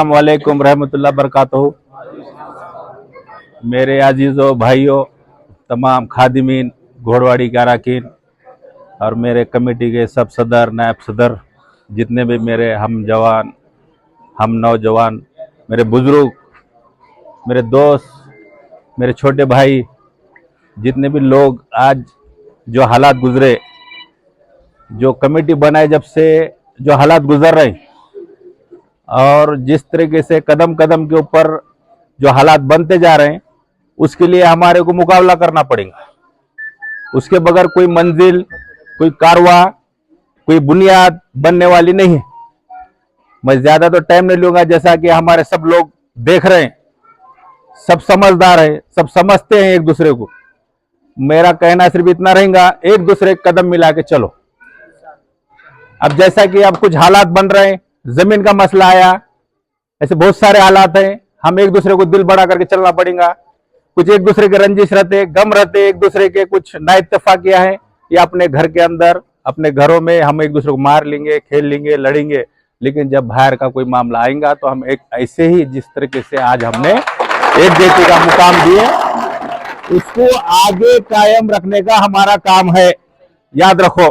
अस्सलाम वालेकुम रहमतुल्लाह बरकातहू। मेरे अजीज़ों भाइयों, तमाम खादिमीन, घोड़वाड़ी के अरकान और मेरे कमेटी के सब सदर, नायब सदर, जितने भी मेरे हम जवान, हम नौजवान, मेरे बुजुर्ग, मेरे दोस्त, मेरे छोटे भाई, जितने भी लोग आज जो हालात गुजरे, जो कमेटी बनाए जब से जो हालात गुजर रहे और जिस तरीके से कदम कदम के ऊपर जो हालात बनते जा रहे हैं, उसके लिए हमारे को मुकाबला करना पड़ेगा। उसके बगैर कोई मंजिल, कोई कारवा, कोई बुनियाद बनने वाली नहीं है। मैं ज्यादा तो टाइम नहीं लूंगा, जैसा कि हमारे सब लोग देख रहे हैं, सब समझदार हैं, सब समझते हैं एक दूसरे को। मेरा कहना सिर्फ इतना रहेगा, एक दूसरे कदम मिला के चलो। अब जैसा कि अब कुछ हालात बन रहे हैं, जमीन का मसला आया, ऐसे बहुत सारे हालात हैं, हम एक दूसरे को दिल बड़ा करके चलना पड़ेगा। कुछ एक दूसरे के रंजिश रहते, गम रहते, एक दूसरे के कुछ ना इत्तेफाकियां हैं, या अपने घर के अंदर, अपने घरों में हम एक दूसरे को मार लेंगे, खेल लेंगे, लड़ेंगे। लेकिन जब बाहर का कोई मामला आएगा तो हम एक ऐसे ही, जिस तरीके से आज हमने एक बेटी का मुकाम दिए, उसको आगे कायम रखने का हमारा काम है। याद रखो,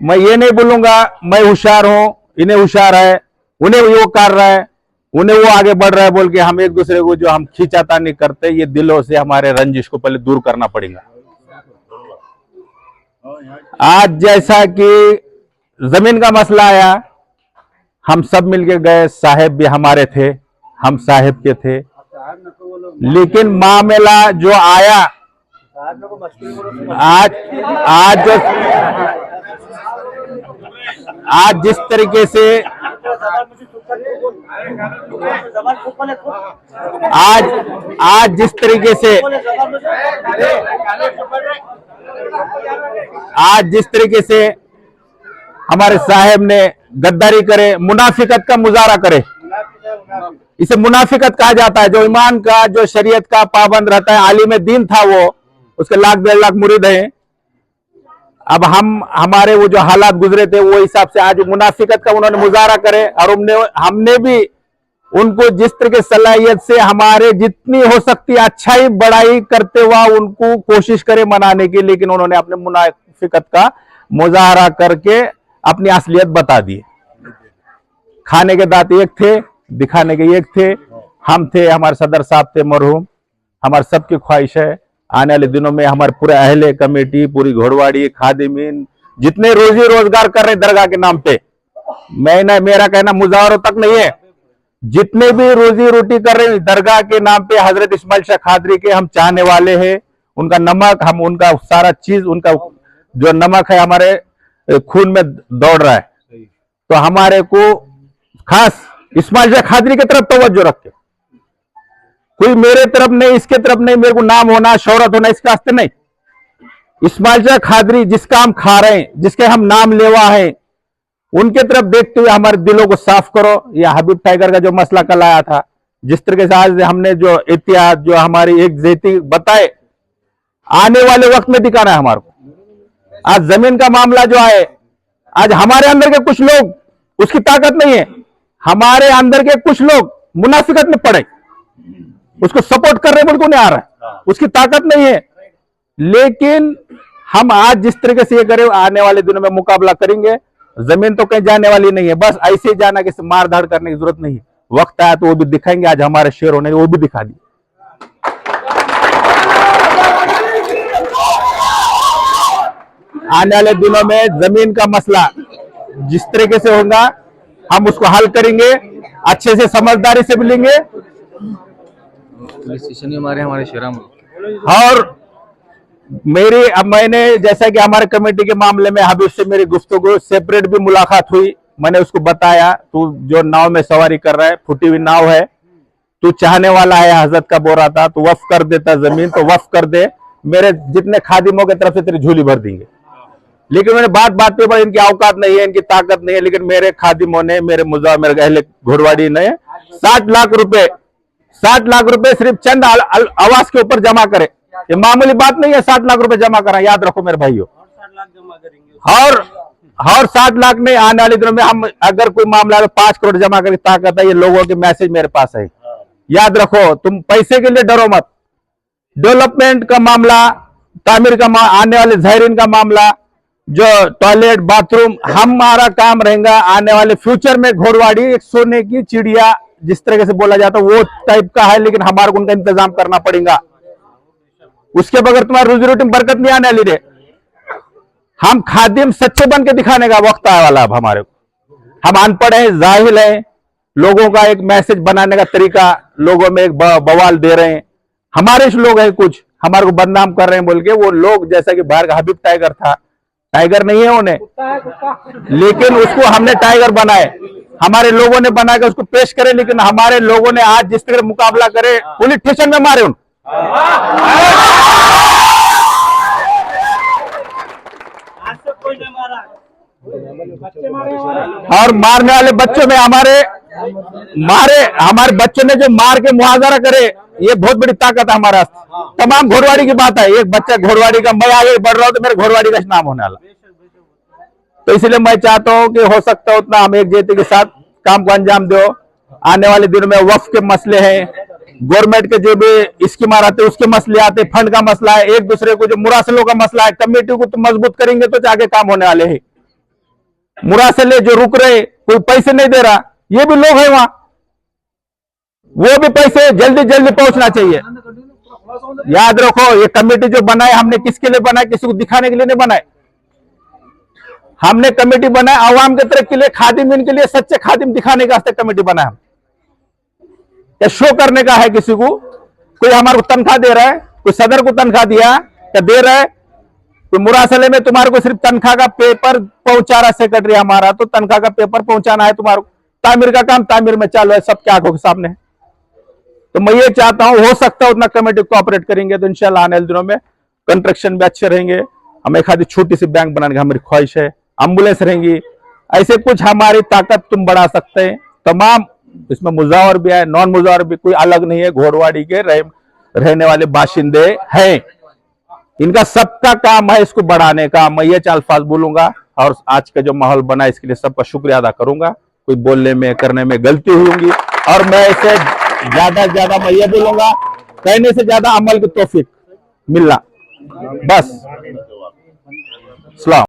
मैं ये नहीं बोलूंगा मैं होशियार हूं, इन्हें होशियार है, उन्हें वो कर रहा है, उन्हें वो आगे बढ़ रहा है बोल के हम एक दूसरे को जो हम खींचातानी करते, ये दिलों से हमारे रंजिश को पहले दूर करना पड़ेगा। आज जैसा कि जमीन का मसला आया, हम सब मिलके गए, साहेब भी हमारे थे, हम साहेब के थे, लेकिन मामला जो आया आज जिस तरीके से आज जिस तरीके से हमारे साहेब ने गद्दारी करे, मुनाफिकत का मुजाहरा करे, इसे मुनाफिकत कहा जाता है। जो ईमान का, जो शरीयत का पाबंद रहता है, आलिम दीन था वो, उसके लाख 1.5 लाख मुरीद हैं। अब हमारे वो जो हालात गुजरे थे, वो हिसाब से आज मुनाफिकत का उन्होंने मुजाहरा करे, और हमने भी उनको जिस तरह की सलाहियत से हमारे जितनी हो सकती अच्छाई बड़ाई करते हुआ उनको कोशिश करे मनाने की, लेकिन उन्होंने अपने मुनाफिकत का मुजाहरा करके अपनी असलियत बता दी। खाने के दांत एक थे, दिखाने के एक थे। हम थे, हमारे सदर साहब थे मरहूम। हमारे सबकी ख्वाहिश है आने वाले दिनों में हमारे पूरे अहले कमेटी, पूरी घोड़वाड़ी, खादिमीन, जितने रोजी रोजगार कर रहे दरगाह के नाम पे, मेरा कहना मुजावरों तक नहीं है, जितने भी रोजी रोटी कर रहे हैं दरगाह के नाम पे, हजरत इस्माइल शाह खादरी के हम चाहने वाले हैं। उनका नमक, हम उनका सारा चीज, उनका जो नमक है हमारे खून में दौड़ रहा है, तो हमारे को खास इस्माइल शाह खादरी की तरफ तवज्जो रखे। कोई मेरे तरफ नहीं, इसके तरफ नहीं, मेरे को नाम होना, शोहरत होना, इसके वास्ते नहीं। इस्माइल शाह खादरी जिसका हम खा रहे हैं, जिसके हम नाम लेवा हैं, उनके तरफ देखते हुए हमारे दिलों को साफ करो। या हबीब टाइगर का जो मसला कल आया था, जिस तरीके से आज हमने जो इतिहाद, जो हमारी एक जेती बताए, आने वाले वक्त में दिखाना है हमारे को। आज जमीन का मामला जो है, आज हमारे अंदर के कुछ लोग, उसकी ताकत नहीं है, हमारे अंदर के कुछ लोग मुनाफिकत में पड़े, उसको सपोर्ट कर रहे बोल को नहीं आ रहा है, उसकी ताकत नहीं है। लेकिन हम आज जिस तरीके से ये करें, आने वाले दिनों में मुकाबला करेंगे। जमीन तो कहीं जाने वाली नहीं है, बस ऐसे ही जाना, किसी मार धाड़ करने की जरूरत नहीं है। वक्त आया तो वो भी दिखाएंगे, आज हमारे शेर होने वो भी दिखा दी। आने वाले दिनों में जमीन का मसला जिस तरीके से होगा, हम उसको हल करेंगे, अच्छे से समझदारी से मिलेंगे। हमारे शेरा में और मैंने जैसा कि हमारे कमेटी के मामले में हबीब से मेरी गुफ्तगू, सेपरेट भी मुलाकात हुई, मैंने उसको बताया, तू जो नाव में सवारी कर रहा है, फूटी हुई नाव है, तू चाहने वाला है, हजरत का बोल रहा था, तू वफ कर देता जमीन तो वफ कर दे, मेरे जितने खादिमों की तरफ से तेरी झोली भर देंगे। लेकिन मैंने बात पे पर इनकी औकात नहीं है, इनकी ताकत नहीं है, लेकिन मेरे खादिमों ने, मेरे मेरे अहले घोड़वाड़ी ने 60 लाख रुपए सिर्फ चंद आवास के ऊपर जमा करे। ये मामूली बात नहीं है 60 लाख रुपए जमा करा, याद रखो मेरे भाइयों। और और 60 लाख नहीं, आने वाले दिनों में हम अगर कोई मामला है तो 5 करोड़ जमा करके ताकत है, ये लोगों के मैसेज मेरे पास है। याद रखो, तुम पैसे के लिए डरो मत। डेवलपमेंट का मामला, तामीर का आने वाले ज़ायरीन का मामला, जो टॉयलेट बाथरूम, हमारा काम रहेगा। आने वाले फ्यूचर में घोड़वाड़ी एक सोने की चिड़िया जिस तरह से बोला जाता है वो टाइप का है, लेकिन हमारे को उनका इंतजाम करना पड़ेगा। उसके बगैर तुम्हारी रोजी रोटी में बरकत नहीं आने वाली रे। हम खादिम सच्चे बन के दिखाने का वक्त आया वाला अब हमारे को। हम अनपढ़ हैं, जाहिल हैं, लोगों का एक मैसेज बनाने का तरीका लोगों में एक बवाल दे रहे हैं। हमारे लोग हैं कुछ हमारे को बदनाम कर रहे हैं बोल के, वो लोग जैसा कि बाहर का हबीब टाइगर था, टाइगर नहीं है उन्हें, लेकिन उसको हमने टाइगर बनाए, हमारे लोगों ने बना के उसको पेश करे। लेकिन हमारे लोगों ने आज जिस तरह मुकाबला करे, पुलिस स्टेशन में मारे उन और मारने वाले बच्चों में हमारे बच्चों ने जो मार के मुआवजा करे, ये बहुत बड़ी ताकत है हमारा। तमाम घोड़वाड़ी की बात है, एक बच्चा घोड़वाड़ी का, मैं आगे बढ़ रहा हूं तो मेरे घोड़वाड़ी का नाम होने वाला। तो इसलिए मैं चाहता हूं कि हो सकता है उतना हम एकजुटता के साथ काम को अंजाम दो। आने वाले दिनों में वक्फ के मसले हैं, गवर्नमेंट के जो भी स्कीम आते हैं उसके मसले आते, फंड का मसला है, एक दूसरे को जो मुरासलों का मसला है, कमेटी को तो मजबूत करेंगे तो जाके काम होने वाले हैं। मुरासले जो रुक रहे, कोई पैसे नहीं दे रहा, ये भी लोग हैं वहां, वो भी पैसे जल्दी जल्दी पहुंचना चाहिए। याद रखो, ये कमेटी जो बनाए हमने किसके लिए बनाए? किसी को दिखाने के लिए नहीं बनाए। हमने कमेटी बनाए आवाम के तरफ के लिए, खादिम इनके लिए, सच्चे खादिम दिखाने का कमेटी बनाया। क्या शो करने का है किसी को? कोई हमारे को तनख्वाह दे रहा है, कोई सदर को तनख्वाह दिया क्या दे रहा है? कोई मुरासले में तुम्हारे को सिर्फ तनख्वाह का पेपर पहुंचा रहा सेक्रेटरी हमारा, तो तनख्वाह का पेपर पहुंचाना है तुम्हारे को। तामीर का काम तामीर में चालू है, सबके आंखों के सामने। तो मैं ये चाहता हूं, हो सकता है उतना कमेटी कोऑपरेट करेंगे तो इंशाल्लाह आने वाले दिनों में कंस्ट्रक्शन भी अच्छे रहेंगे। हम एक आधी छोटी सी बैंक बनाने की हमारी ख्वाहिश है, एम्बुलेंस रहेंगी, ऐसे कुछ हमारी ताकत तुम बढ़ा सकते हैं। तमाम इसमें मुजावर भी है, नॉन मुजावर भी, कोई अलग नहीं है, घोड़वाड़ी के रहने वाले बाशिंदे हैं। इनका सबका काम है इसको बढ़ाने का। मैं ये अल्फाज बोलूंगा और आज का जो माहौल बना इसके लिए सबका शुक्रिया अदा करूंगा। कोई बोलने में करने में गलती हुई होंगी, और मैं इसे ज्यादा से ज्यादा मैं ये बोलूंगा, कहने से ज्यादा अमल की तौफीक मिलना बस। सलाम।